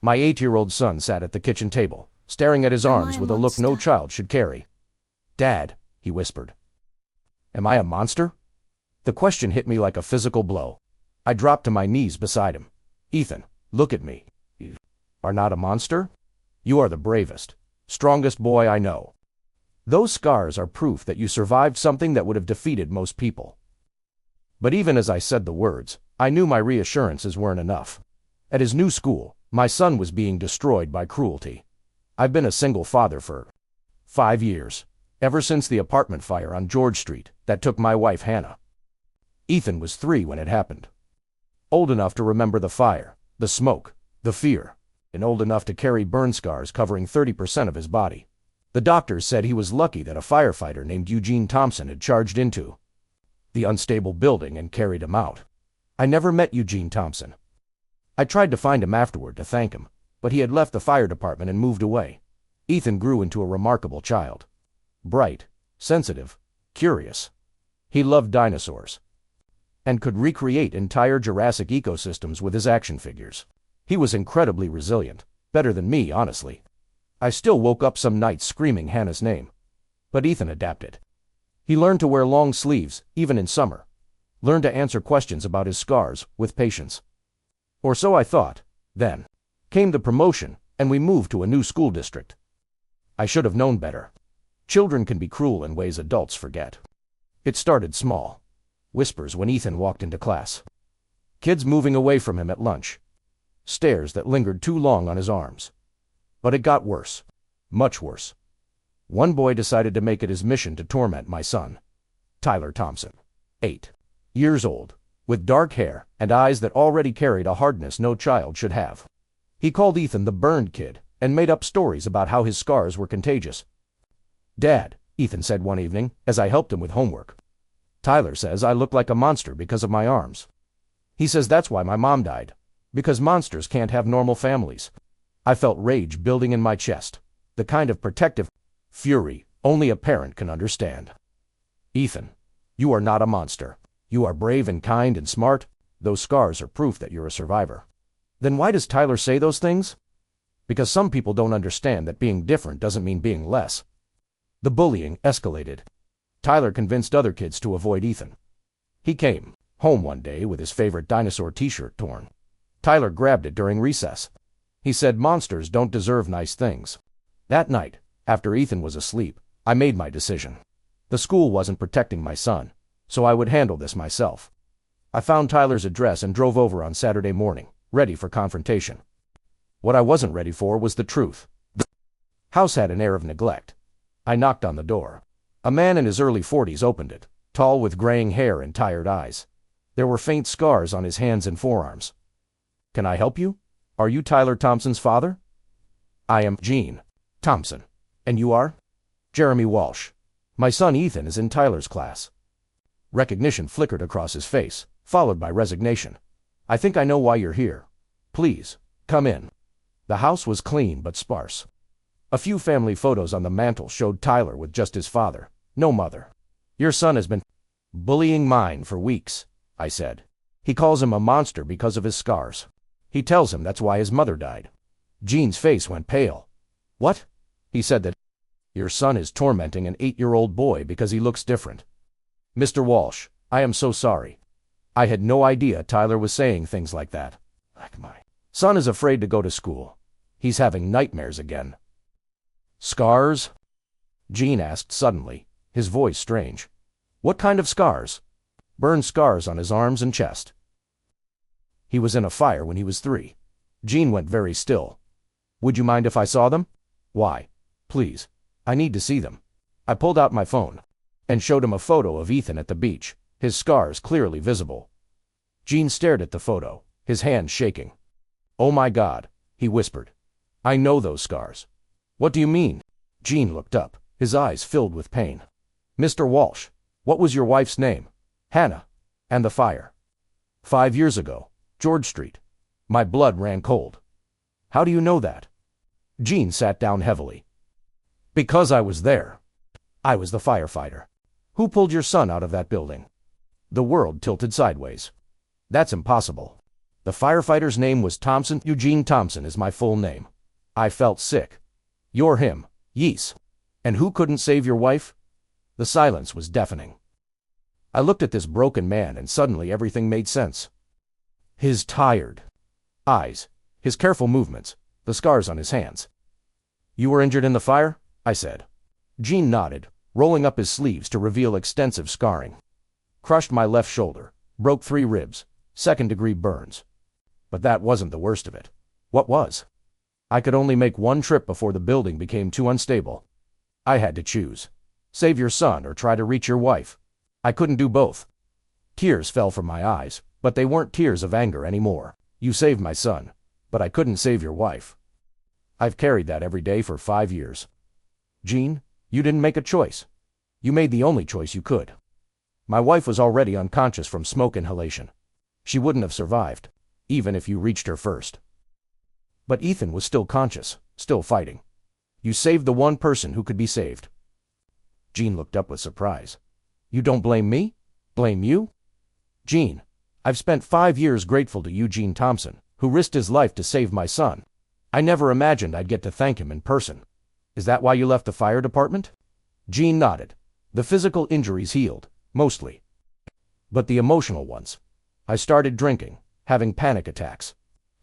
My 8-year-old son sat at the kitchen table, staring at his Am I arms a with a look no monster? child should carry. "Dad," he whispered. "Am I a monster?" The question hit me like a physical blow. I dropped to my knees beside him. "Ethan, look at me. You are not a monster? You are the bravest, strongest boy I know. Those scars are proof that you survived something that would have defeated most people." But even as I said the words, I knew my reassurances weren't enough. At his new school, my son was being destroyed by cruelty. I've been a single father for 5 years, ever since the apartment fire on George Street that took my wife Hannah. Ethan was 3 when it happened. Old enough to remember the fire, the smoke, the fear, and old enough to carry burn scars covering 30% of his body. The doctors said he was lucky that a firefighter named Eugene Thompson had charged into the unstable building and carried him out. I never met Eugene Thompson. I tried to find him afterward to thank him, but he had left the fire department and moved away. Ethan grew into a remarkable child. Bright, sensitive, curious. He loved dinosaurs and could recreate entire Jurassic ecosystems with his action figures. He was incredibly resilient, better than me, honestly. I still woke up some nights screaming Hannah's name. But Ethan adapted. He learned to wear long sleeves, even in summer. Learned to answer questions about his scars with patience. Or so I thought. Then came the promotion, and we moved to a new school district. I should have known better. Children can be cruel in ways adults forget. It started small. Whispers when Ethan walked into class. Kids moving away from him at lunch. Stares that lingered too long on his arms. But it got worse. Much worse. One boy decided to make it his mission to torment my son. Tyler Thompson, 8 years old, with dark hair and eyes that already carried a hardness no child should have. He called Ethan the burned kid and made up stories about how his scars were contagious. "Dad," Ethan said one evening as I helped him with homework, "Tyler says I look like a monster because of my arms. He says that's why my mom died, because monsters can't have normal families." I felt rage building in my chest, the kind of protective fury only a parent can understand. "Ethan, you are not a monster. You are brave and kind and smart. Those scars are proof that you're a survivor." Then why does Tyler say those things? Because some people don't understand that being different doesn't mean being less. The bullying escalated. Tyler convinced other kids to avoid Ethan. He came home one day with his favorite dinosaur t-shirt torn. Tyler grabbed it during recess. He said monsters don't deserve nice things. That night, after Ethan was asleep, I made my decision. The school wasn't protecting my son, so I would handle this myself. I found Tyler's address and drove over on Saturday morning, ready for confrontation. What I wasn't ready for was the truth. The house had an air of neglect. I knocked on the door. A man in his early 40s opened it, tall with graying hair and tired eyes. There were faint scars on his hands and forearms. "Can I help you? Are you Tyler Thompson's father?" "I am Gene Thompson. And you are?" "Jeremy Walsh. My son Ethan is in Tyler's class." Recognition flickered across his face, followed by resignation. "I think I know why you're here. Please, come in." The house was clean but sparse. A few family photos on the mantel showed Tyler with just his father, no mother. "Your son has been bullying mine for weeks," I said. "He calls him a monster because of his scars. He tells him that's why his mother died." Gene's face went pale. "What?" He said that your son is tormenting an 8-year-old boy because he looks different. "Mr. Walsh, I am so sorry. I had no idea Tyler was saying things like that. My son is afraid to go to school. He's having nightmares again." "Scars?" Gene asked suddenly, his voice strange. "What kind of scars?" "Burned scars on his arms and chest. He was in a fire when he was 3. Gene went very still. "Would you mind if I saw them?" "Why? Please. I need to see them." I pulled out my phone and showed him a photo of Ethan at the beach, his scars clearly visible. Gene stared at the photo, his hands shaking. "Oh my God," he whispered. "I know those scars." "What do you mean?" Gene looked up, his eyes filled with pain. "Mr. Walsh, what was your wife's name?" "Hannah. And the fire?" 5 years ago, George Street." My blood ran cold. "How do you know that?" Gene sat down heavily. "Because I was there. I was the firefighter." "Who pulled your son out of that building?" The world tilted sideways. "That's impossible." The firefighter's name was Thompson. Eugene Thompson is my full name. I felt sick. You're him. Yes. And who couldn't save your wife? The silence was deafening. I looked at this broken man and suddenly everything made sense. His tired eyes, his careful movements, the scars on his hands. You were injured in the fire? I said. Gene nodded, rolling up his sleeves to reveal extensive scarring. Crushed my left shoulder, broke 3 ribs, second-degree burns. But that wasn't the worst of it. What was? I could only make one trip before the building became too unstable. I had to choose. Save your son or try to reach your wife. I couldn't do both. Tears fell from my eyes, but they weren't tears of anger anymore. You saved my son, but I couldn't save your wife. I've carried that every day for 5 years. Gene, you didn't make a choice. You made the only choice you could. My wife was already unconscious from smoke inhalation. She wouldn't have survived, even if you reached her first. But Ethan was still conscious, still fighting. You saved the one person who could be saved. Gene looked up with surprise. You don't blame me? Blame you? Gene, I've spent 5 years grateful to Eugene Thompson, who risked his life to save my son. I never imagined I'd get to thank him in person. Is that why you left the fire department? Gene nodded. The physical injuries healed, mostly. But the emotional ones. I started drinking, having panic attacks.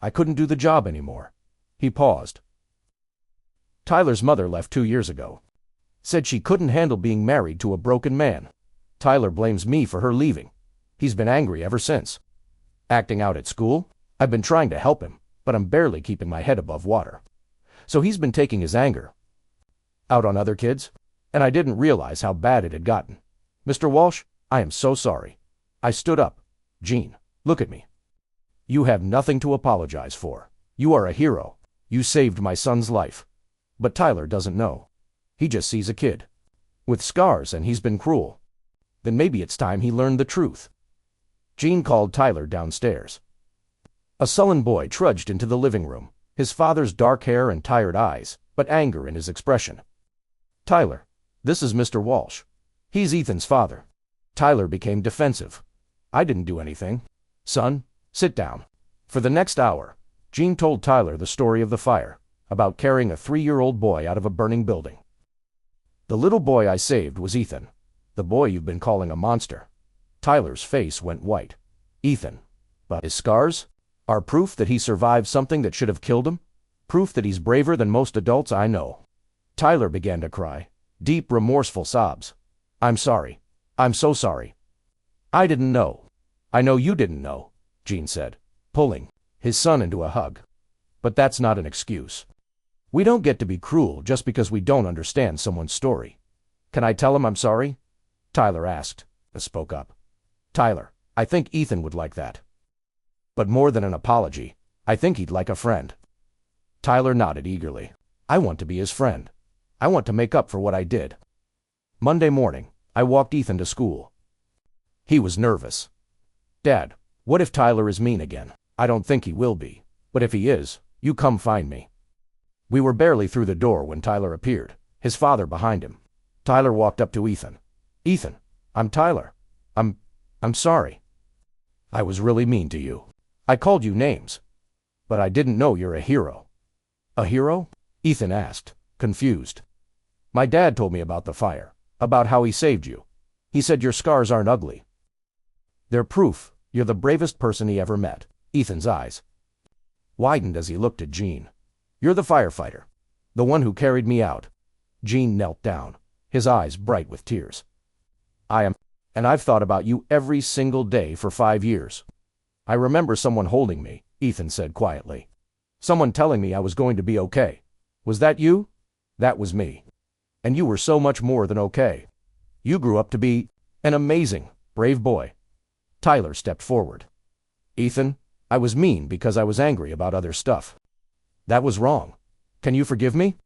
I couldn't do the job anymore. He paused. Tyler's mother left 2 years ago. Said she couldn't handle being married to a broken man. Tyler blames me for her leaving. He's been angry ever since. Acting out at school? I've been trying to help him, but I'm barely keeping my head above water. So he's been taking his anger out on other kids, and I didn't realize how bad it had gotten. Mr. Walsh, I am so sorry. I stood up. Gene, look at me. You have nothing to apologize for. You are a hero. You saved my son's life. But Tyler doesn't know. He just sees a kid with scars and he's been cruel. Then maybe it's time he learned the truth. Gene called Tyler downstairs. A sullen boy trudged into the living room, his father's dark hair and tired eyes, but anger in his expression. Tyler, this is Mr. Walsh. He's Ethan's father. Tyler became defensive. I didn't do anything. Son, sit down. For the next hour, Gene told Tyler the story of the fire, about carrying a 3-year-old boy out of a burning building. The little boy I saved was Ethan, the boy you've been calling a monster. Tyler's face went white. Ethan, but his scars are proof that he survived something that should have killed him? Proof that he's braver than most adults I know. Tyler began to cry, deep, remorseful sobs. I'm sorry. I'm so sorry. I didn't know. I know you didn't know, Gene said, pulling his son into a hug. But that's not an excuse. We don't get to be cruel just because we don't understand someone's story. Can I tell him I'm sorry? Tyler asked, spoke up. Tyler, I think Ethan would like that. But more than an apology, I think he'd like a friend. Tyler nodded eagerly. I want to be his friend. I want to make up for what I did. Monday morning, I walked Ethan to school. He was nervous. Dad, what if Tyler is mean again? I don't think he will be. But if he is, you come find me. We were barely through the door when Tyler appeared, his father behind him. Tyler walked up to Ethan. Ethan, I'm Tyler. I'm sorry. I was really mean to you. I called you names. But I didn't know you're a hero. A hero? Ethan asked, confused. My dad told me about the fire, about how he saved you. He said your scars aren't ugly. They're proof you're the bravest person he ever met. Ethan's eyes widened as he looked at Gene. You're the firefighter, the one who carried me out. Gene knelt down, his eyes bright with tears. I am, and I've thought about you every single day for 5 years. I remember someone holding me, Ethan said quietly. Someone telling me I was going to be okay. Was that you? That was me. And you were so much more than okay. You grew up to be an amazing, brave boy. Tyler stepped forward. Ethan, I was mean because I was angry about other stuff. That was wrong. Can you forgive me?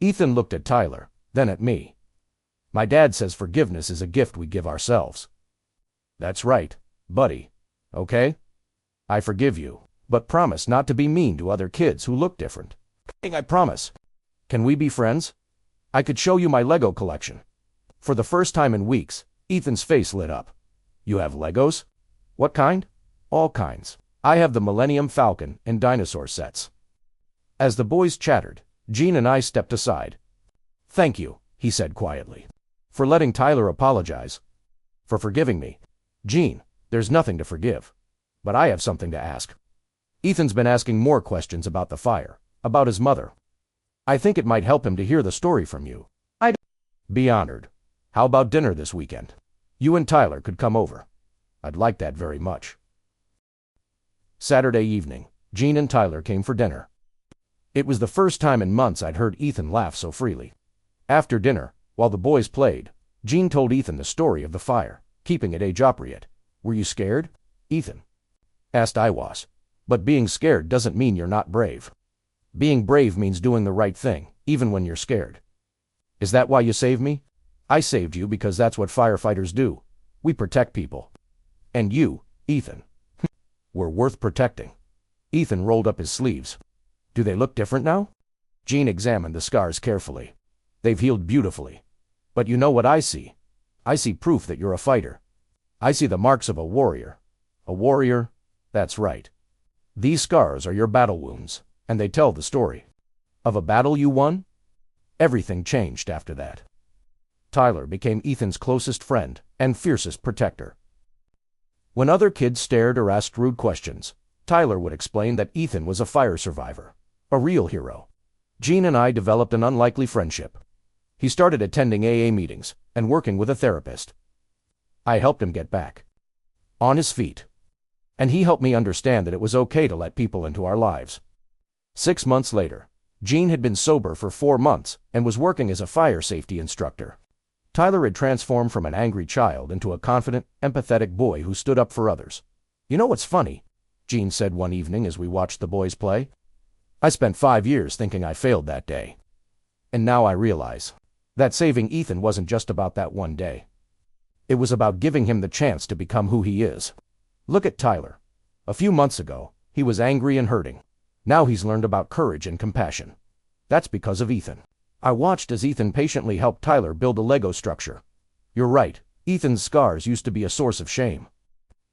Ethan looked at Tyler, then at me. My dad says forgiveness is a gift we give ourselves. That's right, buddy. Okay? I forgive you, but promise not to be mean to other kids who look different. I promise. Can we be friends? I could show you my Lego collection. For the first time in weeks, Ethan's face lit up. You have Legos? What kind? All kinds. I have the Millennium Falcon and dinosaur sets. As the boys chattered, Gene and I stepped aside. Thank you, he said quietly, for letting Tyler apologize. For forgiving me. Gene, there's nothing to forgive. But I have something to ask. Ethan's been asking more questions about the fire, about his mother. I think it might help him to hear the story from you. I'd be honored. How about dinner this weekend? You and Tyler could come over. I'd like that very much. Saturday evening, Gene and Tyler came for dinner. It was the first time in months I'd heard Ethan laugh so freely. After dinner, while the boys played, Gene told Ethan the story of the fire, keeping it age-appropriate. Were you scared? Ethan asked. I was. But being scared doesn't mean you're not brave. Being brave means doing the right thing, even when you're scared. Is that why you saved me? I saved you because that's what firefighters do. We protect people. And you, Ethan, were worth protecting. Ethan rolled up his sleeves. Do they look different now? Gene examined the scars carefully. They've healed beautifully. But you know what I see? I see proof that you're a fighter. I see the marks of a warrior. A warrior? That's right. These scars are your battle wounds, and they tell the story. Of a battle you won? Everything changed after that. Tyler became Ethan's closest friend and fiercest protector. When other kids stared or asked rude questions, Tyler would explain that Ethan was a fire survivor, a real hero. Gene and I developed an unlikely friendship. He started attending AA meetings and working with a therapist. I helped him get back on his feet. And he helped me understand that it was okay to let people into our lives. 6 months later, Gene had been sober for 4 months and was working as a fire safety instructor. Tyler had transformed from an angry child into a confident, empathetic boy who stood up for others. You know what's funny? Gene said one evening as we watched the boys play. I spent 5 years thinking I failed that day. And now I realize that saving Ethan wasn't just about that one day. It was about giving him the chance to become who he is. Look at Tyler. A few months ago, he was angry and hurting. Now he's learned about courage and compassion. That's because of Ethan. I watched as Ethan patiently helped Tyler build a Lego structure. You're right, Ethan's scars used to be a source of shame.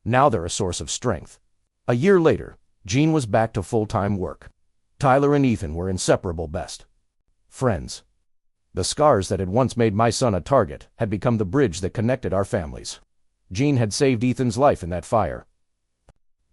Now they're a source of strength. A year later, Gene was back to full-time work. Tyler and Ethan were inseparable best friends. The scars that had once made my son a target had become the bridge that connected our families. Gene had saved Ethan's life in that fire.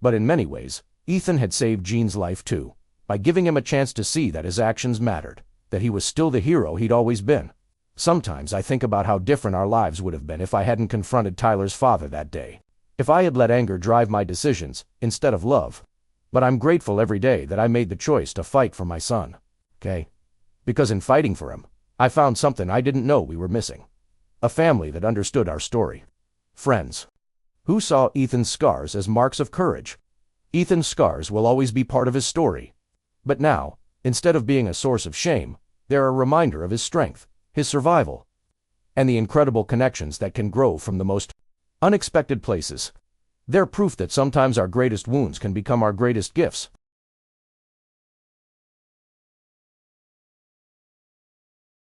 But in many ways, Ethan had saved Gene's life too, by giving him a chance to see that his actions mattered, that he was still the hero he'd always been. Sometimes I think about how different our lives would have been if I hadn't confronted Tyler's father that day. If I had let anger drive my decisions, instead of love. But I'm grateful every day that I made the choice to fight for my son. Okay? Because in fighting for him, I found something I didn't know we were missing. A family that understood our story. Friends who saw Ethan's scars as marks of courage. Ethan's scars will always be part of his story. But now, instead of being a source of shame, they're a reminder of his strength, his survival, and the incredible connections that can grow from the most unexpected places. They're proof that sometimes our greatest wounds can become our greatest gifts.